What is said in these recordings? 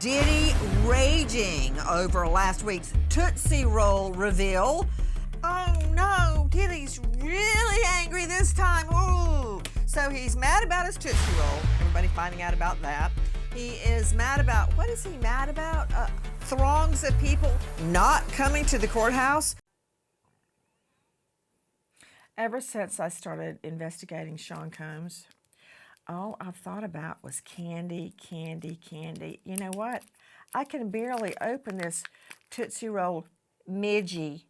Diddy raging over last week's Tootsie Roll reveal. Oh no, Diddy's really angry this time. Ooh. So he's mad about his Tootsie Roll. Everybody finding out about that. He is mad about, what is he mad about? Throngs of people not coming to the courthouse. Ever since I started investigating Sean Combs, all I've thought about was candy, candy, candy. You know what? I can barely open this Tootsie Roll midgie.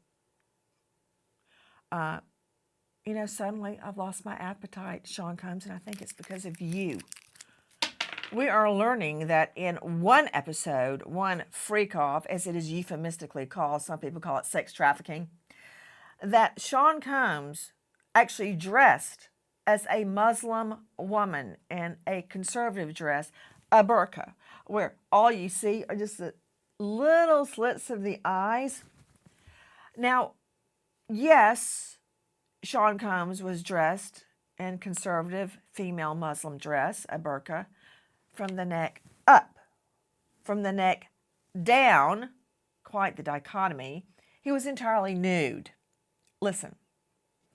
Suddenly I've lost my appetite, Sean Combs, and I think it's because of you. We are learning that in one episode, one freak-off, as it is euphemistically called, some people call it sex trafficking, that Sean Combs actually dressed as a Muslim woman in a conservative dress, a burqa, where all you see are just the little slits of the eyes. Now, yes, Sean Combs was dressed in conservative female Muslim dress, a burqa, from the neck up. From the neck down, quite the dichotomy, he was entirely nude. Listen.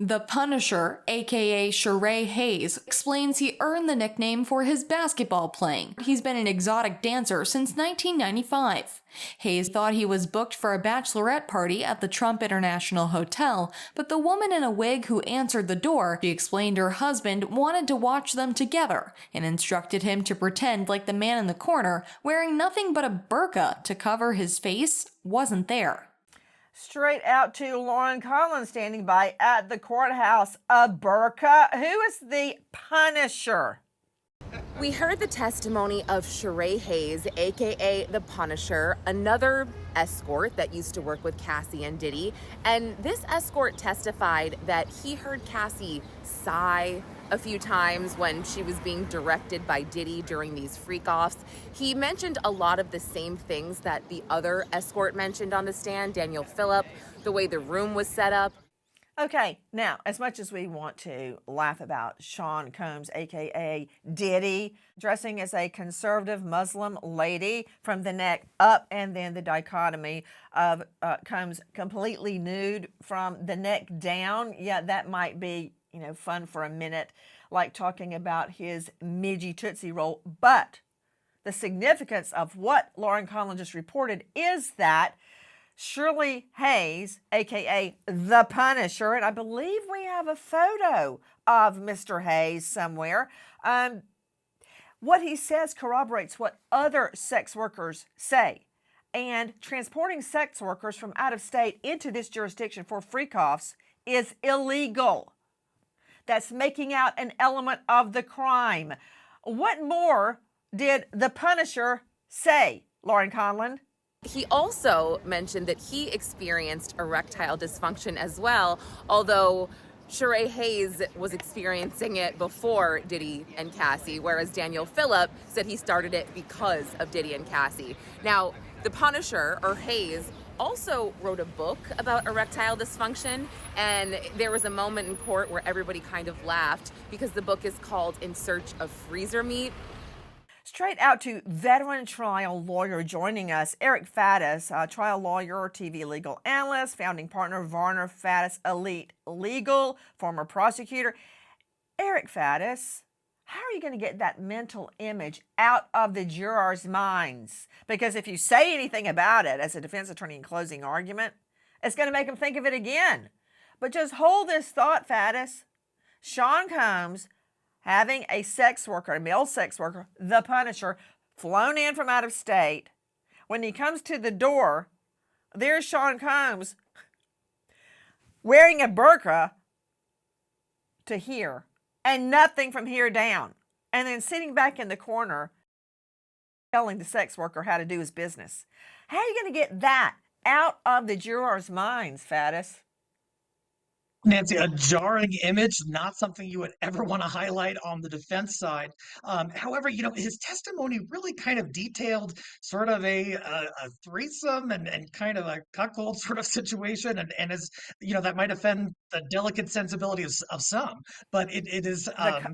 The Punisher, aka Sheree Hayes, explains he earned the nickname for his basketball playing. He's been an exotic dancer since 1995. Hayes thought he was booked for a bachelorette party at the Trump International Hotel, but the woman in a wig who answered the door, she explained her husband wanted to watch them together and instructed him to pretend like the man in the corner, wearing nothing but a burqa to cover his face, wasn't there. Straight out to Lauren Collins standing by at the courthouse. A burqa? Who is the Punisher? We heard the testimony of Sheree Hayes, aka the Punisher, another escort that used to work with Cassie and Diddy. And this escort testified that he heard Cassie sigh a few times when she was being directed by Diddy during these freak-offs. He mentioned a lot of the same things that the other escort mentioned on the stand, Daniel Phillip, the way the room was set up. Okay, now, as much as we want to laugh about Sean Combs, aka Diddy, dressing as a conservative Muslim lady from the neck up, and then the dichotomy of Combs completely nude from the neck down, yeah, that might be, fun for a minute, like talking about his midgie Tootsie Roll. But the significance of what Lauren Collins just reported is that Shirley Hayes, aka the Punisher, and I believe we have a photo of Mr. Hayes somewhere. What he says corroborates what other sex workers say. And transporting sex workers from out of state into this jurisdiction for freak-offs is illegal. That's making out an element of the crime. What more did the Punisher say, Lauren Conlon? He also mentioned that he experienced erectile dysfunction as well, although Sheree Hayes was experiencing it before Diddy and Cassie, whereas Daniel Phillip said he started it because of Diddy and Cassie. Now, the Punisher, or Hayes, also wrote a book about erectile dysfunction, and there was a moment in court where everybody kind of laughed because the book is called In Search of Freezer Meat. Straight out to veteran trial lawyer joining us, Eric Faddis, trial lawyer, TV legal analyst, founding partner, Varner Faddis Elite Legal, former prosecutor. Eric Faddis, how are you going to get that mental image out of the jurors' minds? Because if you say anything about it as a defense attorney in closing argument, it's going to make them think of it again. But just hold this thought, Faddis. Sean Combs having a sex worker, a male sex worker, the Punisher, flown in from out of state. When he comes to the door, there's Sean Combs wearing a burqa to here and nothing from here down. And then sitting back in the corner telling the sex worker how to do his business. How are you going to get that out of the jurors' minds, Faddis? Nancy, a jarring image, not something you would ever want to highlight on the defense side. However, his testimony really kind of detailed sort of a threesome and kind of a cuckold sort of situation, and as that might offend the delicate sensibilities of some, but it is.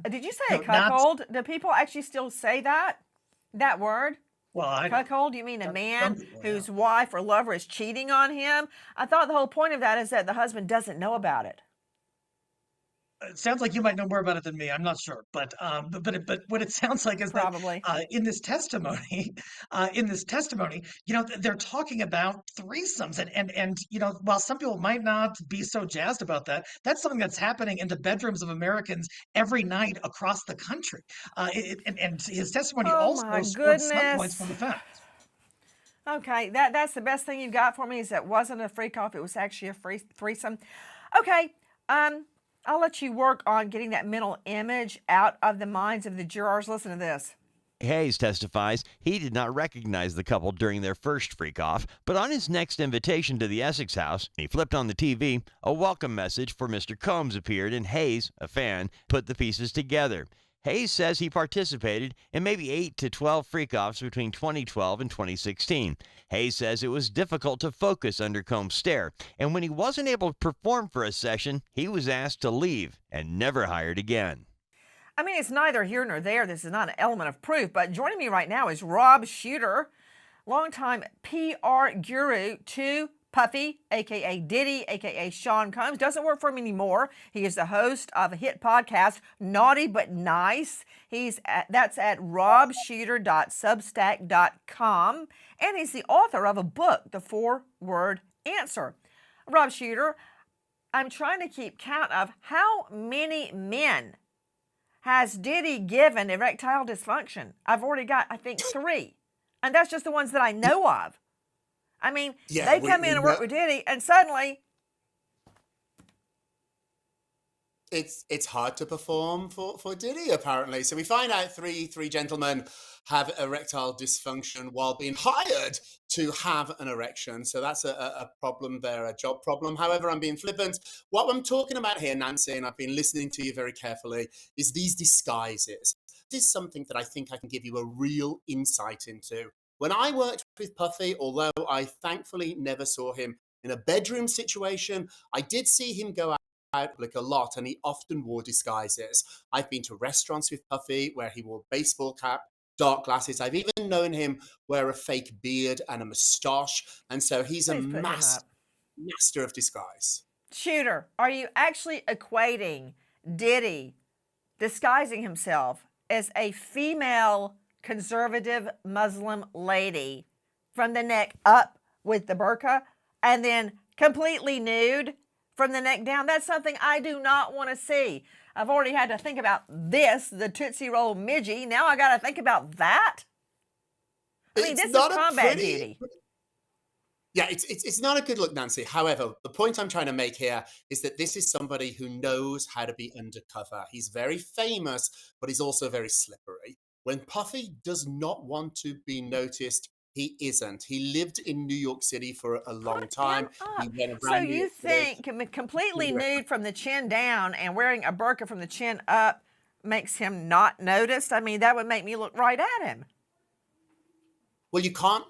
Did you say a cuckold? Do people actually still say that word? Well, Cuckold? You mean a some man people, yeah. whose wife or lover is cheating on him? I thought the whole point of that is that the husband doesn't know about it. It sounds like you might know more about it than me. I'm not sure, but what it sounds like is that Probably. in this testimony, they're talking about threesomes, and while some people might not be so jazzed about that, that's something that's happening in the bedrooms of Americans every night across the country. And his testimony Oh also my scored some points goodness. from the defense. Okay, that's the best thing you've got for me is that wasn't a freak off, it was actually a threesome. Okay, I'll let you work on getting that mental image out of the minds of the jurors. Listen to this. Hayes testifies he did not recognize the couple during their first freak-off, but on his next invitation to the Essex house, he flipped on the TV, a welcome message for Mr. Combs appeared, and Hayes, a fan, put the pieces together. Hayes says he participated in maybe 8 to 12 freak-offs between 2012 and 2016. Hayes says it was difficult to focus under Combs' stare, and when he wasn't able to perform for a session, he was asked to leave and never hired again. I mean, it's neither here nor there. This is not an element of proof, but joining me right now is Rob Shooter, longtime PR guru to Puffy, a.k.a. Diddy, a.k.a. Sean Combs. Doesn't work for him anymore. He is the host of a hit podcast, Naughty But Nice. That's at robshooter.substack.com. And he's the author of a book, The 4-Word Answer. Rob Shooter, I'm trying to keep count of how many men has Diddy given erectile dysfunction. I've already got, I think, 3. And that's just the ones that I know of. I mean, they come in and work with Diddy, and suddenly it's hard to perform for Diddy, apparently. So we find out three gentlemen have erectile dysfunction while being hired to have an erection. So that's a problem there, a job problem. However, I'm being flippant. What I'm talking about here, Nancy, and I've been listening to you very carefully, is these disguises. This is something that I think I can give you a real insight into. When I worked with Puffy, although I thankfully never saw him in a bedroom situation, I did see him go out like a lot, and he often wore disguises. I've been to restaurants with Puffy where he wore baseball cap, dark glasses. I've even known him wear a fake beard and a moustache, and so he's a master of disguise. Shooter, are you actually equating Diddy disguising himself as a female conservative Muslim lady from the neck up with the burqa and then completely nude from the neck down? That's something I do not want to see. I've already had to think about this, the Tootsie Roll midgie. Now I got to think about that. I mean, this is combat duty. Yeah, it's not a good look, Nancy. However, the point I'm trying to make here is that this is somebody who knows how to be undercover. He's very famous, but he's also very slippery. When Puffy does not want to be noticed, he isn't. He lived in New York City for a long time. So you think completely nude from the chin down and wearing a burqa from the chin up makes him not noticed? I mean, that would make me look right at him. Well, you can't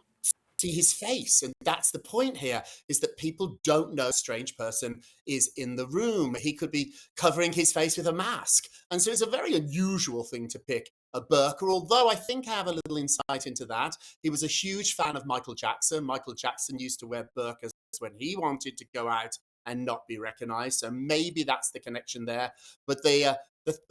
see his face, and that's the point here, is that people don't know a strange person is in the room. He could be covering his face with a mask, and so it's a very unusual thing to pick a burqa, although I think I have a little insight into that. He was a huge fan of Michael Jackson. Michael Jackson used to wear burqas when he wanted to go out and not be recognized, so maybe that's the connection there. But the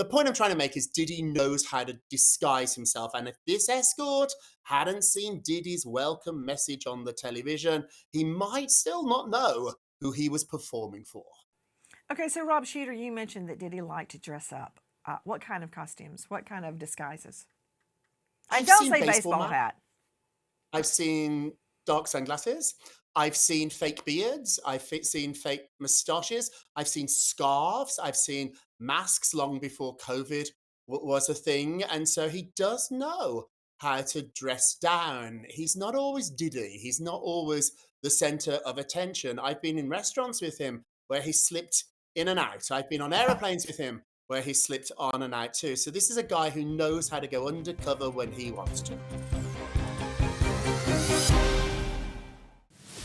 point I'm trying to make is Diddy knows how to disguise himself. And if this escort hadn't seen Diddy's welcome message on the television, he might still not know who he was performing for. Okay, so Rob Shooter, you mentioned that Diddy liked to dress up. What kind of costumes? What kind of disguises? And don't say baseball hat. I've seen dark sunglasses. I've seen fake beards. I've seen fake moustaches. I've seen scarves. I've seen masks long before COVID was a thing. And so he does know how to dress down. He's not always Diddy. He's not always the center of attention. I've been in restaurants with him where he slipped in and out. I've been on airplanes with him where he slipped on and out too. So this is a guy who knows how to go undercover when he wants to.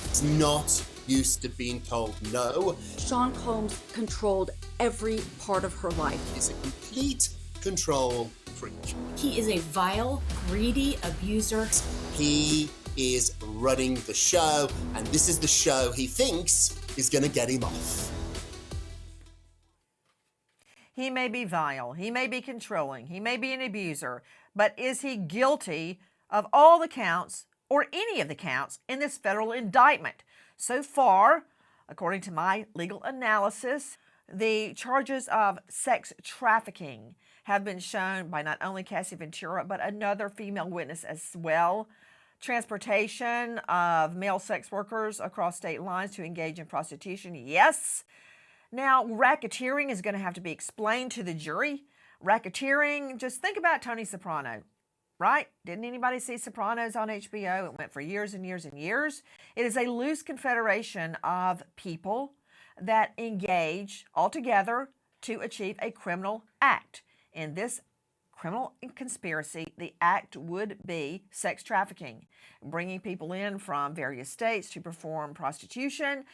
He's not used to being told no. Sean Combs controlled every part of her life. He's a complete control freak. He is a vile, greedy abuser. He is running the show, and this is the show he thinks is going to get him off. He may be vile, he may be controlling, he may be an abuser, but is he guilty of all the counts or any of the counts in this federal indictment? So far, according to my legal analysis, the charges of sex trafficking have been shown by not only Cassie Ventura, but another female witness as well. Transportation of male sex workers across state lines to engage in prostitution, yes. Now, racketeering is going to have to be explained to the jury. Racketeering, just think about Tony Soprano, right? Didn't anybody see Sopranos on HBO? It went for years and years and years. It is a loose confederation of people that engage altogether to achieve a criminal act. In this criminal conspiracy, the act would be sex trafficking, bringing people in from various states to perform prostitution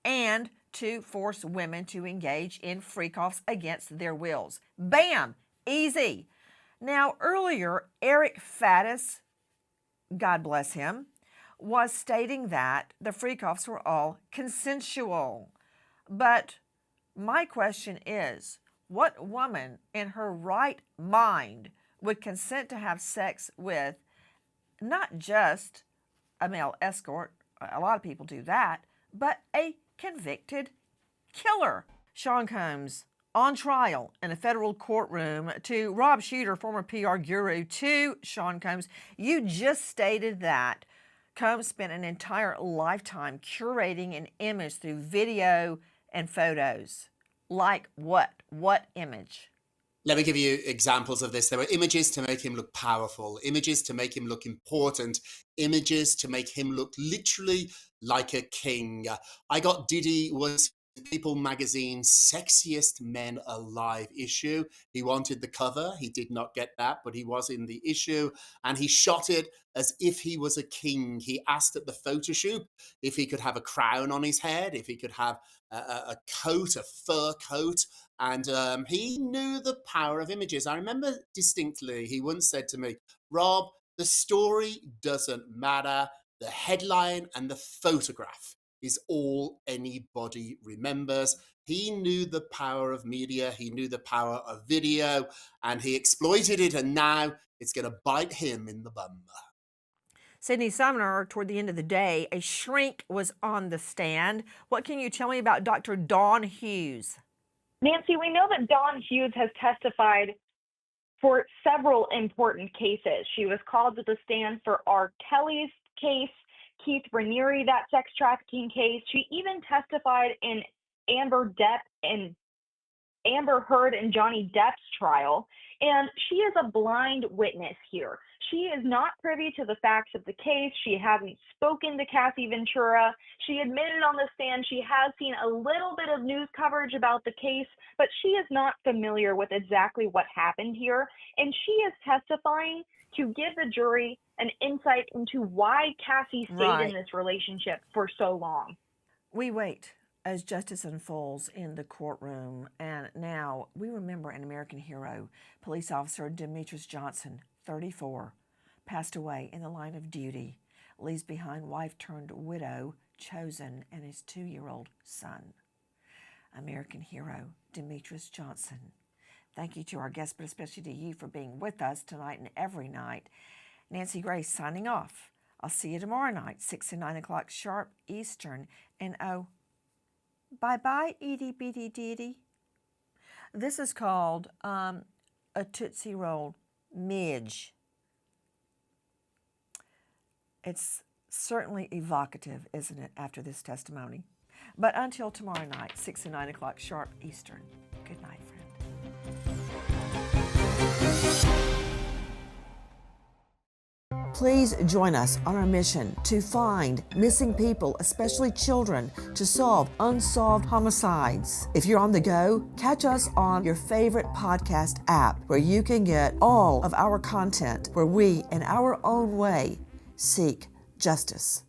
and to force women to engage in freak-offs against their wills. Bam! Easy. Now, earlier, Eric Faddis, God bless him, was stating that the freak-offs were all consensual. But my question is, what woman in her right mind would consent to have sex with not just a male escort, a lot of people do that, but a convicted killer? Sean Combs on trial in a federal courtroom. To Rob Shooter, former PR guru, to Sean Combs, you just stated that Combs spent an entire lifetime curating an image through video and photos. Like what? What image? Let me give you examples of this. There were images to make him look powerful, images to make him look important, images to make him look literally like a king. I got Diddy was People magazine's Sexiest Men Alive issue. He wanted the cover. He did not get that, but he was in the issue, and he shot it as if he was a king. He asked at the photo shoot if he could have a crown on his head, if he could have a coat, a fur coat, and he knew the power of images. I remember distinctly, he once said to me, "Rob, the story doesn't matter. The headline and the photograph is all anybody remembers." He knew the power of media, he knew the power of video, and he exploited it, and now it's going to bite him in the bum. Sydney Sumner, toward the end of the day, a shrink was on the stand. What can you tell me about Dr. Dawn Hughes? Nancy, we know that Dawn Hughes has testified for several important cases. She was called to the stand for R. Kelly's case, Keith Raniere, that sex trafficking case. She even testified in Amber Heard and Johnny Depp's trial, and she is a blind witness here. She is not privy to the facts of the case. She hasn't spoken to Cassie Ventura. She admitted on the stand she has seen a little bit of news coverage about the case, but she is not familiar with exactly what happened here, and she is testifying to give the jury an insight into why Cassie stayed in this relationship for so long. We wait as justice unfolds in the courtroom, and now we remember an American hero, police officer Demetrius Johnson, 34, passed away in the line of duty, leaves behind wife-turned-widow, Chosen, and his 2-year-old son. American hero Demetrius Johnson. Thank you to our guests, but especially to you for being with us tonight and every night. Nancy Grace signing off. I'll see you tomorrow night, 6 and 9 o'clock sharp Eastern. And oh, bye-bye, itty bitty Diddy. This is called a Tootsie Roll midge. It's certainly evocative, isn't it, after this testimony? But until tomorrow night, 6 and 9 o'clock sharp Eastern. Good night, friend. Please join us on our mission to find missing people, especially children, to solve unsolved homicides. If you're on the go, catch us on your favorite podcast app where you can get all of our content where we, in our own way, seek justice.